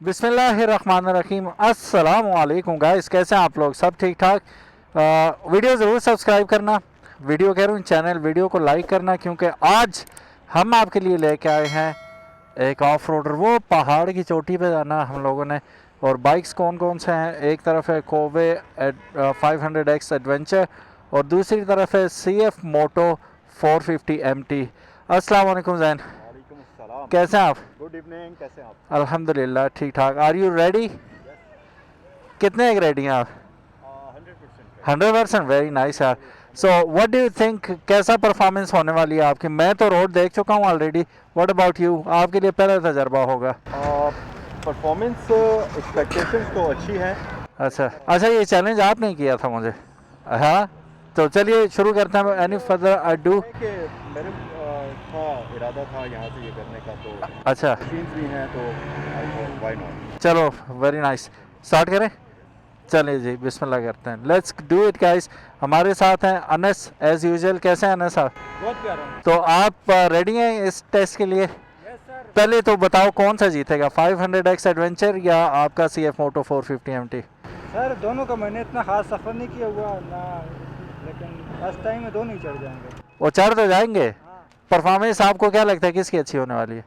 बिस्मिल्लाहिर्रहमानिर्रहीम। अस्सलाम वालेकुम गाइस, कैसे हैं आप लोग? सब ठीक ठाक। वीडियो ज़रूर सब्सक्राइब करना, वीडियो कह रहा हूँ चैनल, वीडियो को लाइक करना, क्योंकि आज हम आपके लिए लेके आए हैं एक ऑफ रोडर। वो पहाड़ की चोटी पे जाना हम लोगों ने। और बाइक्स कौन कौन से हैं? एक तरफ है कोवे 500X एडवेंचर और दूसरी तरफ है CF मोटो 450 MT। अस्सलाम वालेकुम ज़ैन, वालेकुम अस्सलाम। कैसे हैं आप? गुड इवनिंग, कैसे हैं आप? अल्हम्दुलिल्लाह ठीक ठाक। Are you ready? कितने एक रेडी हैं आप? 100% 100%। वेरी नाइस यार। So what do you think, कैसा परफॉर्मेंस होने वाली है आपकी? मैं तो रोड देख चुका हूँ ऑलरेडी। What about you? आपके लिए पहला तजर्बा होगा। परफॉर्मेंस एक्सपेक्टेशंस तो अच्छी है। अच्छा, ये चैलेंज आपने किया था मुझे। हाँ, तो चलिए शुरू करते हैं। Any further ado. कि मेरे था इरादा था यहाँ से ये करने का, तो अच्छा मशीन्स भी हैं तो व्हाई नॉट। चलो, वेरी नाइस। स्टार्ट करें? चलिए जी, बिस्मिल्लाह करते हैं। Let's do it guys. हमारे साथ हैं अनस एज यूजुअल। कैसे हैं अनस साहब? बहुत प्यारा हूँ। तो आप रेडी हैं इस टेस्ट के लिए? Yes sir. पहले तो बताओ कौन सा जीतेगा, 500X एडवेंचर या आपका CF मोटो 450 MT? सर दोनों का मैंने इतना खास सफ़र नहीं किया हुआ ना, लेकिन फर्स्ट टाइम में दोनों ही चढ़ जाएंगे। वो चढ़ तो जाएंगे। हाँ परफॉर्मेंस आपको क्या लगता है किसकी अच्छी होने वाली है?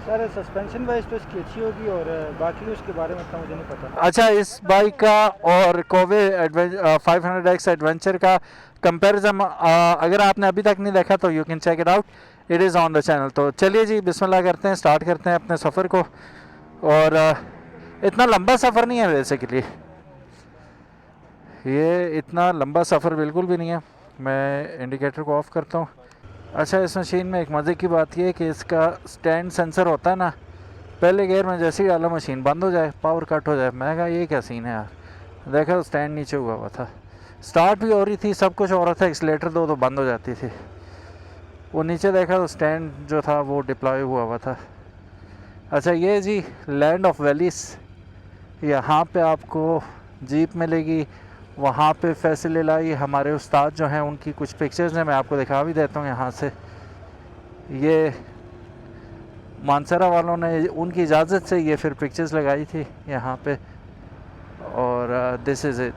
सर, सस्पेंशन वाइज तो इसकी अच्छी होगी और बाकी उसके बारे में इतना मुझे नहीं पता। अच्छा, इस बाइक का और कोवे 500X एडवेंचर का कंपैरिजन अगर आपने अभी तक नहीं देखा तो you can check it out, it is on the channel. तो चलिए जी, बिस्मिल्लाह करते हैं, स्टार्ट करते हैं अपने सफ़र को। और इतना लंबा सफ़र नहीं है बेसिकली, ये इतना लंबा सफ़र बिल्कुल भी नहीं है। मैं इंडिकेटर को ऑफ़ करता हूँ। अच्छा, इस मशीन में एक मज़े की बात यह है कि इसका स्टैंड सेंसर होता है ना, पहले गियर में जैसे ही डाला मशीन बंद हो जाए, पावर कट हो जाए। मैं कहा ये क्या सीन है यार। देखा, स्टैंड नीचे हुआ था, स्टार्ट भी हो रही थी, सब कुछ हो रहा था, एक्सीलेटर दो तो बंद हो जाती थी। वो नीचे देखा तो स्टैंड जो था वो डिप्लॉय हुआ था। अच्छा, ये जी लैंड ऑफ वैलीस, यहाँ पे आपको जीप मिलेगी। वहाँ पे फैसिले लाई हमारे उस्ताद जो हैं, उनकी कुछ पिक्चर्स हैं, मैं आपको दिखा भी देता हूँ यहाँ से। ये मानसरा वालों ने उनकी इजाज़त से ये फिर पिक्चर्स लगाई थी यहाँ पे। और दिस इज़ इट।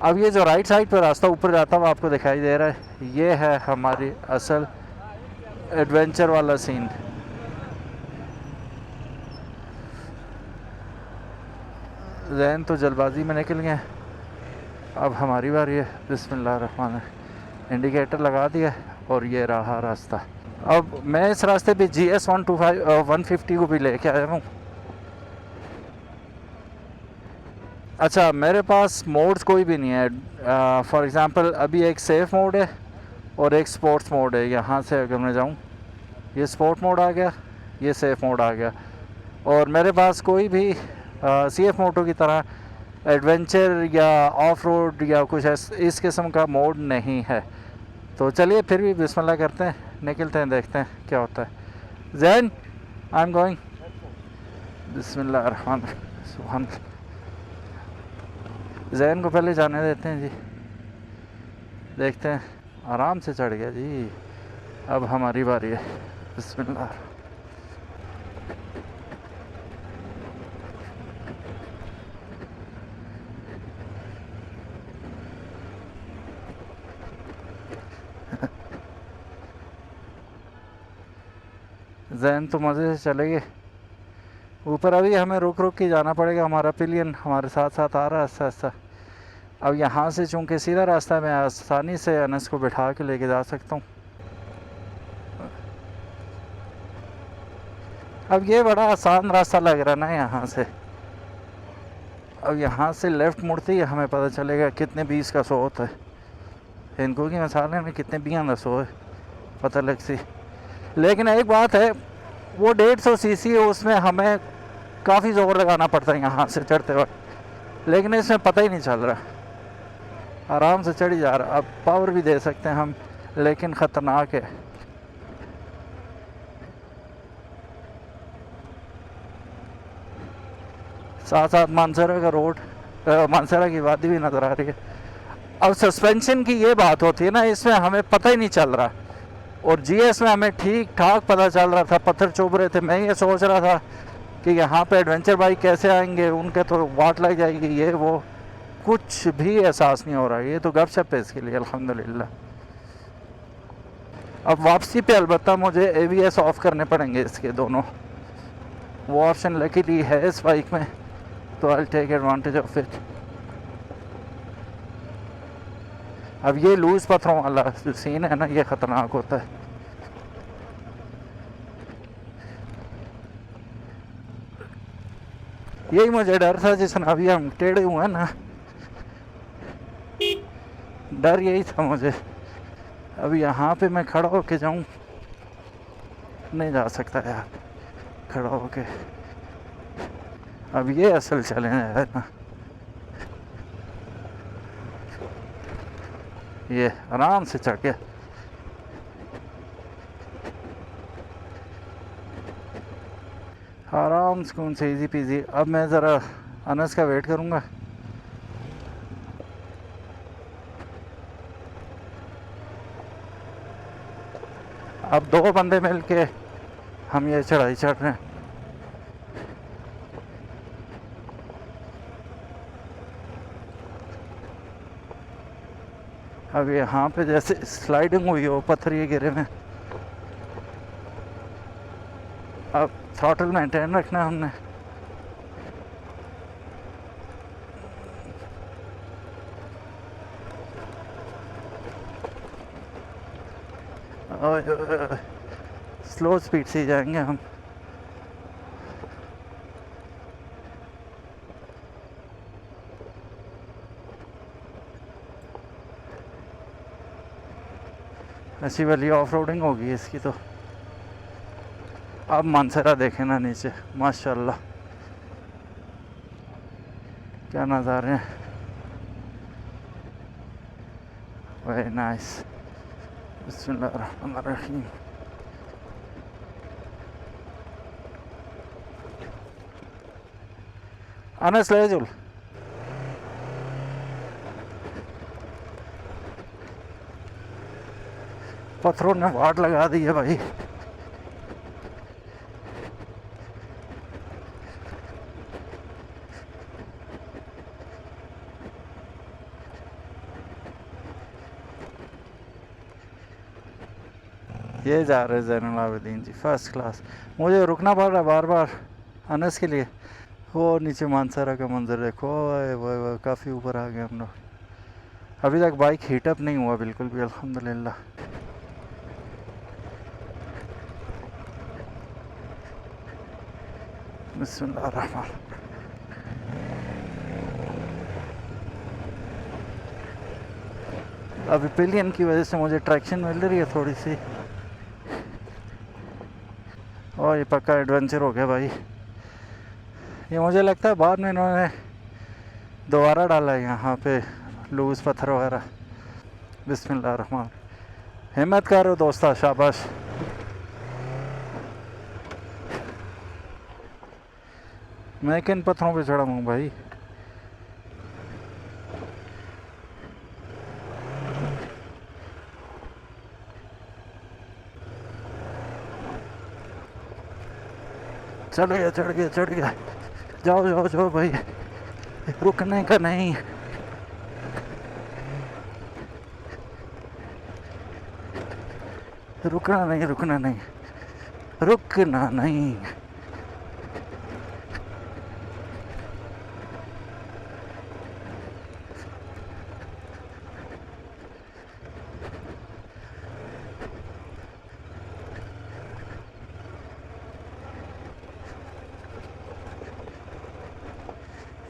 अब ये जो राइट साइड पर रास्ता ऊपर जाता हुआ आपको दिखाई दे रहा है, ये है हमारी असल एडवेंचर वाला सीन। जैन तो जल्दबाजी में निकल गए, अब हमारी बारी है। बिस्मिल्लाहिर्रहमानिर्रहीम। इंडिकेटर लगा दिया और ये रहा रास्ता। अब मैं इस रास्ते पे GS 150 को भी लेके आया हूँ। अच्छा, मेरे पास मोड्स कोई भी नहीं है। फॉर एग्ज़ाम्पल अभी एक सेफ मोड है और एक स्पोर्ट्स मोड है। यहाँ से अगर मैं जाऊँ, ये स्पोर्ट मोड आ गया, ये सेफ मोड आ गया। और मेरे पास कोई भी CF मोटो की तरह एडवेंचर या ऑफ रोड या कुछ इस किस्म का मोड नहीं है। तो चलिए फिर भी बिस्मिल्लाह करते हैं, निकलते हैं, देखते हैं क्या होता है। Jain, I am going. बिस्मिल्लाहिर्रहमानिर्रहीम। सुभान। जैन को पहले जाने देते हैं जी, देखते हैं। आराम से चढ़ गया जी, अब हमारी बारी है। बिस्मिल्लाह। जैन तो मज़े से चले गए ऊपर। अभी हमें रुक रुक के जाना पड़ेगा, हमारा पिलियन हमारे साथ साथ आ रहा है आस्ता आस्ता। अब यहाँ से चूँकि सीधा रास्ता, मैं आसानी से अनस को बिठा के लेके जा सकता हूँ। अब ये बड़ा आसान रास्ता लग रहा है ना यहाँ से। अब यहाँ से लेफ़्ट मुड़ते ही हमें पता चलेगा कितने 20 का 100 होता है। इनको की मसाले में कितने 20 100 है पता लग सी। लेकिन एक बात है, वो 150 CC है, उसमें हमें काफ़ी ज़ोर लगाना पड़ता है यहाँ से चढ़ते वक्त, लेकिन इसमें पता ही नहीं चल रहा, आराम से चढ़ी जा रहा। अब पावर भी दे सकते हैं हम, लेकिन ख़तरनाक है। साथ साथ मानसरा का रोड, मानसरा की वादी भी नज़र आ रही है। अब सस्पेंशन की ये बात होती है ना, इसमें हमें पता ही नहीं चल रहा। और GS में हमें ठीक ठाक पता चल रहा था, पत्थर चुभ रहे थे। मैं ये सोच रहा था कि यहाँ पे एडवेंचर बाइक कैसे आएंगे, उनके तो वाट लग जाएगी, ये वो कुछ भी एहसास नहीं हो रहा है। ये तो गपशप है इसके लिए अल्हम्दुलिल्लाह। अब वापसी पे अलबत्ता मुझे ABS ऑफ करने पड़ेंगे इसके दोनों, वो ऑप्शन लकीली है इस बाइक में, तो I take advantage of it. अब ये लूज पत्थरों वाला जो सीन है ना, ये ख़तरनाक होता है। यही मुझे डर था जिस अभी हम टेढ़े हुए हैं ना, डर यही था मुझे। अब यहाँ पे मैं खड़ा होके जाऊँ, नहीं जा सकता यार खड़ा होके। अब ये असल चैलेंज है ना, ये आराम से चढ़ के आराम सुकून से इजी पीजी। अब मैं ज़रा अनस का वेट करूँगा। अब 2 बंदे मिल के हम ये चढ़ाई चढ़ रहे हैं। अब यहाँ पे जैसे स्लाइडिंग हुई हो, पत्थर ये गिरे में। अब थ्रॉटल मेंटेन रखना है हमने। स्लो स्पीड से ही जाएंगे हम। ऐसी वाली ऑफ रोडिंग होगी इसकी तो। अब मानसरा देखें ना नीचे, माशाल्लाह क्या नज़ारे हैं, वेरी नाइस। बिस्मिल्लाहिर्रहमानिर्रहीम। अनस ले जुल। पत्थरों ने वाट लगा दी है भाई। ये जा रहे ज़ैनुल आबिदीन जी फर्स्ट क्लास। मुझे रुकना पड़ रहा बार बार अनस के लिए। वो नीचे मानसरा का मंजर देखो, वो काफ़ी ऊपर आ गए हम लोग। अभी तक बाइक हीटअप नहीं हुआ बिल्कुल भी अल्हम्दुलिल्लाह। बिस्मिल्लाहिर्रहमान। अभी पिलियन की वजह से मुझे ट्रैक्शन मिल रही है थोड़ी सी। और ये पक्का एडवेंचर हो गया भाई। ये मुझे लगता है बाद में इन्होंने दोबारा डाला है यहाँ पे लूज पत्थर वगैरह। बिस्मिल्लाहिर्रहमान। हिम्मत करो दोस्ता, शाबाश। मैं किन पत्थरों पे चढ़ा हूँ भाई। चढ़ गया चढ़ गया चढ़ गया। जाओ जाओ जाओ भाई, रुकने का नहीं। रुकना नहीं रुकना नहीं रुकना नहीं।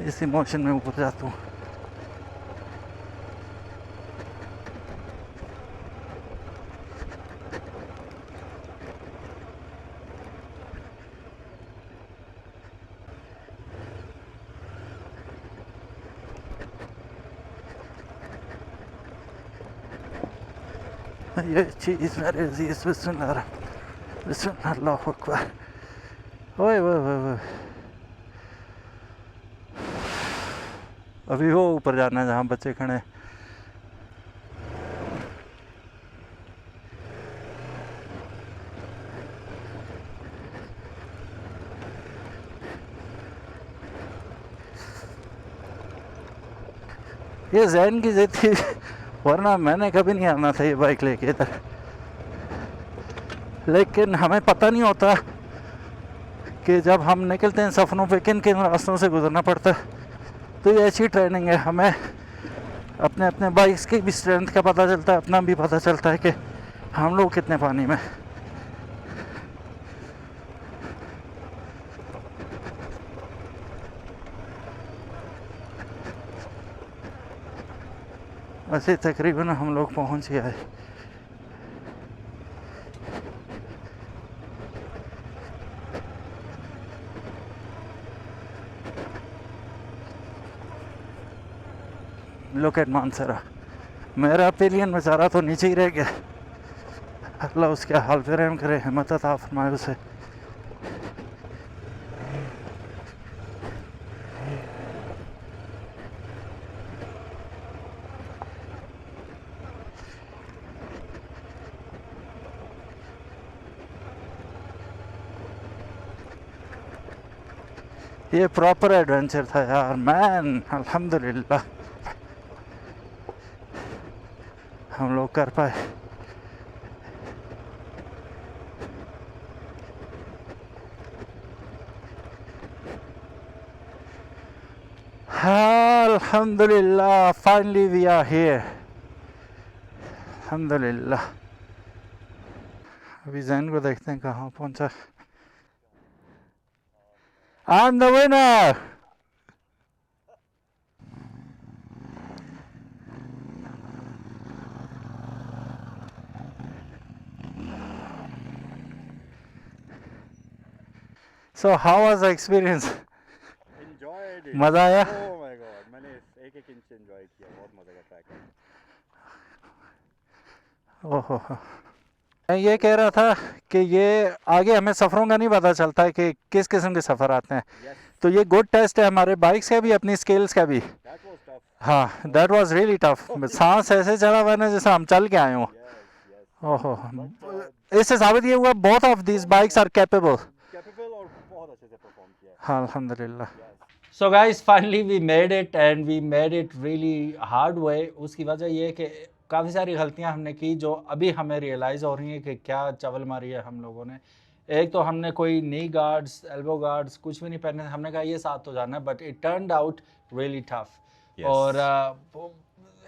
इस इमोशन में ऊपर जाता हूँ। ये चीज़ मेरे अजीज़, बिस्मिल्लाह बिस्मिल्लाह अल्लाहु अकबर। ओए ओए ओए ओए। अभी वो ऊपर जाना है जहाँ बच्चे खड़े हैं। ये जैन की जिद थी, वरना मैंने कभी नहीं आना था ये बाइक लेके इधर, लेकिन हमें पता नहीं होता कि जब हम निकलते हैं सफ़रों पे किन किन रास्तों से गुजरना पड़ता है। तो ये अच्छी ट्रेनिंग है, हमें अपने अपने बाइक्स की भी स्ट्रेंथ का पता चलता है, अपना भी पता चलता है कि हम लोग कितने पानी में। वैसे तकरीबन हम लोग पहुंच गए। लुक एट मानसरा। मेरा पिलियन बेचारा तो नीचे ही रह गया, अल्लाह उसके हाल पे रहम करे, हिम्मत अता फरमाए उसे। ये प्रॉपर एडवेंचर था यार मैन, अल्हम्दुलिल्लाह हम लोग कर पाए। अल्हम्दुलिल्लाह फाइनली वी आर हियर, अल्हम्दुलिल्लाह। अभी जैन को देखते हैं कहाँ पहुँचा। I'm the winner! So how was the experience? Enjoyed it. मज़ा आया? Oh my god, मैंने एक एक इंच एंजॉय किया, बहुत मजे का ट्रैक है। ओहो, मैं ये कह रहा था कि ये आगे हमें सफ़रों का नहीं पता चलता है कि किस किस्म के सफ़र आते हैं। Yes, तो ये गुड टेस्ट है हमारे बाइक्स का भी, अपनी स्किल्स का भी। that was tough. हाँ, दैट वाज रियली टफ। सांस ऐसे चढ़ा हुआ ना जैसे हम चल के आए हों। Yes, yes. ओहो, But इससे साबित ये हुआ both of these bikes are capable. Capable और बहुत अच्छे से परफॉर्म किया है। हाँ, अल्हम्दुलिल्लाह। Yes. So guys finally we made it and we made it really hard way. उसकी वजह ये है कि काफ़ी सारी गलतियां हमने की जो अभी हमें रियलाइज़ हो रही हैं कि क्या चवल मारी है हम लोगों ने। एक तो हमने कोई नी गार्ड्स, एल्बो गार्ड्स कुछ भी नहीं पहने, हमने कहा ये साथ तो जाना है, but it turned out really tough. Yes. और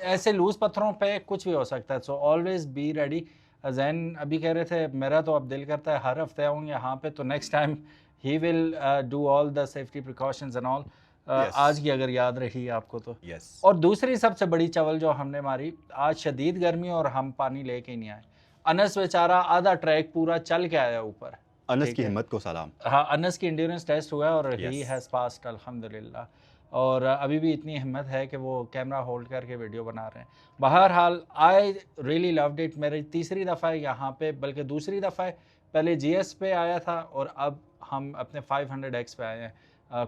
ऐसे लूज पत्थरों पे कुछ भी हो सकता है, so always be ready. Jain अभी कह रहे थे मेरा तो अब दिल करता है हर हफ्ते आऊँ यहाँ पे, तो next time he will do all the safety precautions and all. Yes. आज की अगर याद रही आपको तो। Yes. और दूसरी सबसे बड़ी चवल जो हमने मारी, आज शदीद गर्मी और हम पानी लेके ही नहीं आए। अनस बेचारा आधा ट्रैक पूरा चल के आया ऊपर। अनस ठीक की है। हिम्मत को सलाम। हाँ, अनस की इंड्योरेंस टेस्ट हुआ है और ही Yes. हैज़ पास्ड अल्हम्दुलिल्लाह। और अभी भी इतनी हिम्मत है कि वो कैमरा होल्ड करके वीडियो बना रहे हैं। बहरहाल आई रियली लव्ड इट। मेरी तीसरी दफ़ा है यहाँ पे, बल्कि दूसरी दफ़ा है। पहले जीएस पे आया था और अब हम अपने 500X पे आए हैं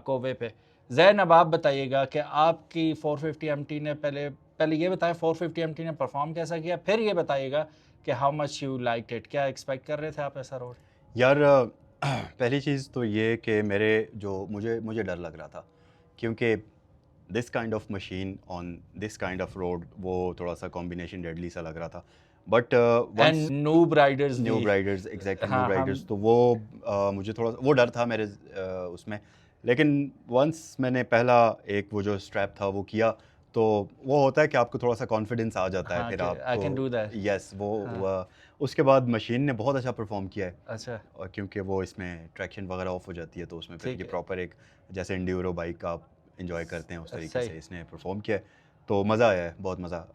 कोवे पे। जैन अब आप बताइएगा कि आपकी 450 MT ने पहले ये बताएं 450 MT ने परफॉर्म कैसा किया, फिर ये बताइएगा कि how much you like it. क्या एक्सपेक्ट कर रहे थे आप ऐसा रोड? यार पहली चीज़ तो ये कि मेरे जो मुझे डर लग रहा था, क्योंकि this kind of machine on this kind of road वो थोड़ा सा कॉम्बिनेशन डेडली सा लग रहा था। But and noob Riders new Riders, exactly हाँ, न्यू राइडर्स, तो वो मुझे थोड़ा वो डर था मेरे उसमें। लेकिन वंस मैंने पहला एक वो जो स्ट्रैप था वो किया, तो वो होता है कि आपको थोड़ा सा कॉन्फिडेंस आ जाता है। हाँ, फिर कि आप I can do that। Yes वो हाँ। उसके बाद मशीन ने बहुत अच्छा परफॉर्म किया है। अच्छा, और क्योंकि वो इसमें ट्रैक्शन वगैरह ऑफ हो जाती है, तो उसमें फिर ठीक ये है। प्रॉपर एक जैसे इंड्यूरो बाइक आप एंजॉय करते हैं उस तरीके सही। से इसने परफॉर्म किया है, तो मज़ा आया है, बहुत मज़ा।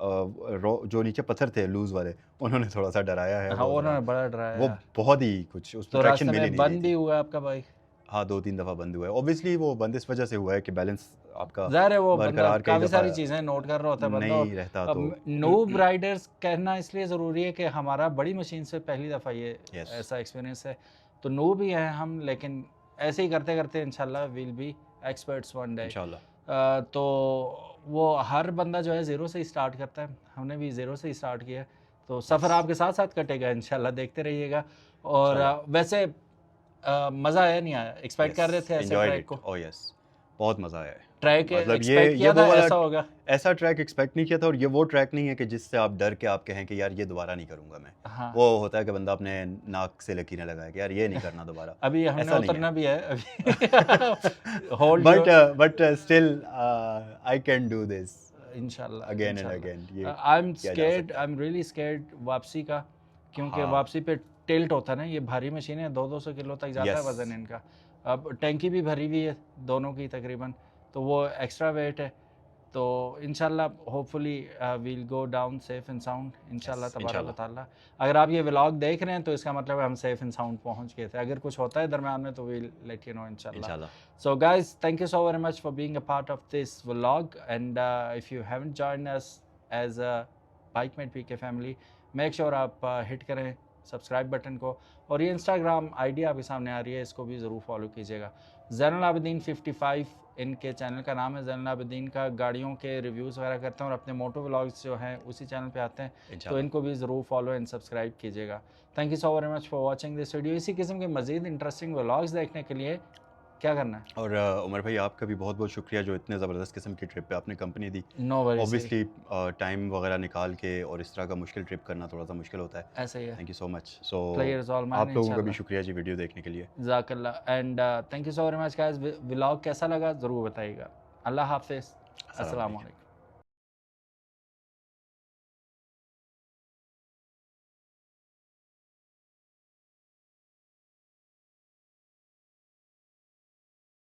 जो नीचे पत्थर थे लूज वाले, उन्होंने थोड़ा सा डराया है। हाँ, वो उन्होंने ज़रा- बड़ा डराया वो यार। बहुत ही कुछ तो उसमें रास्ते ट्रैक्शन मिल ही में नहीं रही बंद भी थी। हुआ आपका बाइक? हाँ, 2-3 दफ़ा बंद हुआ है। ऑब्वियसली वो बंद इस वजह से हुआ है कि बैलेंस आपका ज़ाहिर है वो बंदा बरकरार कई काफ़ी दफ़ा सारी चीज़ें नोट कर रहा होता है बंदा। नहीं रहता, तो नूब राइडर्स कहना इसलिए ज़रूरी है कि हमारा बड़ी मशीन से पहली दफ़ा ये Yes. ऐसा एक्सपीरियंस है। तो नूब ही हैं हम, लेकिन ऐसे ही करते करते इंशाल्लाह will be experts one day. इंशाल्लाह। तो वो हर बंदा जो है ज़ीरो से ही स्टार्ट करता है, हमने भी ज़ीरो से ही स्टार्ट किया है। तो सफ़र आपके साथ साथ कटेगा इंशाल्लाह, देखते रहिएगा। और वैसे मज़ा आया नहीं आया? एक्सपेक्ट कर रहे थे ऐसे ट्रैक को? ओह यस, बहुत मज़ा आया है। ट्रैक मतलब एक्सपेक्ट किया वो था वाला ऐसा होगा? ऐसा ट्रैक एक्सपेक्ट नहीं किया था, और ये वो ट्रैक नहीं है कि जिससे आप डर के आप कहें कि यार ये दोबारा नहीं करूंगा मैं। हाँ। वो होता है कि बंदा अपने नाक से लकीरें लगाए कि यार ये नहीं करना दोबारा। अभी हमने ऐसा नहीं उतरना है। भी है अभी hold but still I can do this इंशाल्लाह अगेन एंड अगेन। ये आई एम किया जा स्केर्ड, सकता आई है। एम रियली स्केर्ड वापसी का, क्योंकि हाँ। वापसी पे टिल्ट होता है ना, ये भारी मशीन है, 200 किलो तक जाता है Yes. वजन इनका। अब टैंकी भी भरी हुई है दोनों की तकरीबन, तो वो एक्स्ट्रा वेट है। तो इंशाल्लाह hopefully we'll go down safe and sound इंशाल्लाह तबारक व इंशाल्लाह। ताला। अगर आप ये व्लॉग देख रहे हैं तो इसका मतलब है हम सेफ एंड साउंड पहुंच गए थे। अगर कुछ होता है दरम्यान में तो वील लेट यू नो इंशाल्लाह। इंशाल्लाह। So guys, thank you so very much for being a part of this vlog, and if you haven't joined us as a BikeMate PK family, make sure आप hit करें subscribe button को, और ये Instagram ID आपके सामने आ रही है, इसको भी ज़रूर फॉलो कीजिएगा। ज़ैनुल आबिदीन 55 इनके चैनल का नाम है। ज़ैनुल आबिदीन का गाड़ियों के रिव्यूज़ वगैरह करते हैं और अपने मोटो व्लॉग्स जो हैं उसी चैनल पे आते हैं, तो इंशाल्लाह। इनको भी ज़रूर फॉलो एंड सब्सक्राइब कीजिएगा। Thank you so very much for watching this video. इसी किस्म के मज़ीद इंटरेस्टिंग व्लॉग्स देखने के लिए क्या करना है? और उमर भाई आपका भी बहुत बहुत शुक्रिया जो इतने ज़बरदस्त किस्म की ट्रिप पे आपने कंपनी दी। नो वरीज, ऑब्वियसली टाइम वगैरह निकाल के, और इस तरह का मुश्किल ट्रिप करना थोड़ा सा मुश्किल होता है। ऐसा ही है। Thank you so much. So Pleasure is all mine, आप लोगों का भी इंशाल्लाह। शुक्रिया जी वीडियो देखने के लिए। जज़ाकल्लाह and thank you so very much guys. Vlog कैसा लगा ज़रूर बताइएगा। अल्लाह हाफ़िज़, अस्सलाम वालेकुम।